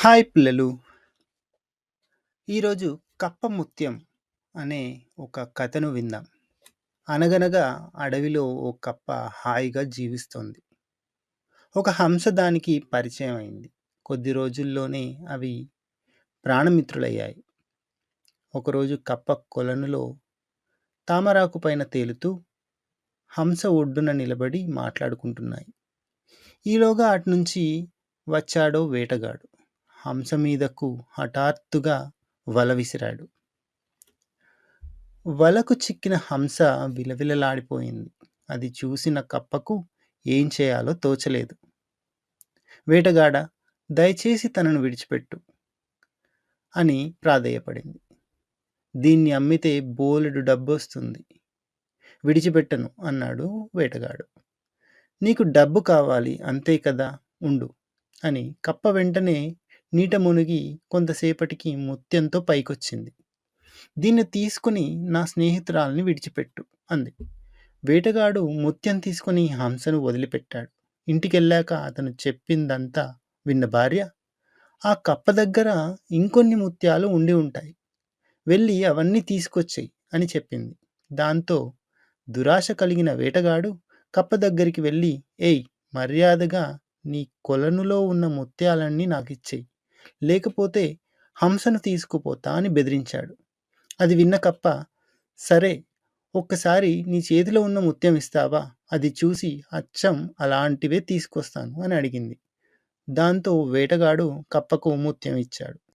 Hi పిల్లలు. ఈరోజు కప్ప ముత్యం అనే ఒక కథను విందాం. అనగనగా అడవిలో ఓ కప్ప హాయిగా జీవిస్తోంది. ఒక హంస దానికి పరిచయం అయింది. కొద్ది రోజుల్లోనే అవి ప్రాణమిత్రులయ్యాయి. ఒకరోజు కప్ప కొలనులో తామరాకు పైన తేలుతూ హంస ఒడ్డున నిలబడి మాట్లాడుకుంటున్నాయి. ఈలోగా అటునుంచి వచ్చాడో వేటగాడు. హంస మీదకు హఠాత్తుగా వల విసిరాడు. వలకు చిక్కిన హంస విలవిలలాడిపోయింది. అది చూసిన కప్పకు ఏం చేయాలో తోచలేదు. వేటగాడా, దయచేసి తనను విడిచిపెట్టు అని ప్రాధేయపడింది. దీన్ని అమ్మితే బోలెడు డబ్బొస్తుంది. విడిచిపెట్టను అన్నాడు వేటగాడు. నీకు డబ్బు కావాలి అంతే కదా, ఉండు అని కప్ప వెంటనే నీట మునిగి కొంతసేపటికి ముత్యంతో పైకొచ్చింది. దీన్ని తీసుకుని నా స్నేహితురాల్ని విడిచిపెట్టు అంది. వేటగాడు ముత్యం తీసుకుని హంసను వదిలిపెట్టాడు. ఇంటికెళ్ళాక అతను చెప్పిందంతా విన్న భార్య, ఆ కప్ప దగ్గర ఇంకొన్ని ముత్యాలు ఉండి ఉంటాయి, వెళ్ళి అవన్నీ తీసుకొచ్చేయి అని చెప్పింది. దాంతో దురాశ కలిగిన వేటగాడు కప్ప దగ్గరికి వెళ్ళి, ఏయ్, మర్యాదగా నీ కొలనులో ఉన్న ముత్యాలన్నీ నాకిచ్చేయి, లేకపోతే హంసను తీసుకుపోతా అని బెదిరించాడు. అది విన్న కప్ప, సరే, ఒక్కసారి నీ చేతిలో ఉన్న ముత్యం ఇస్తావా, అది చూసి అచ్చం అలాంటివే తీసుకొస్తాను అని అడిగింది. దాంతో వేటగాడు కప్పకు ముత్యం ఇచ్చాడు.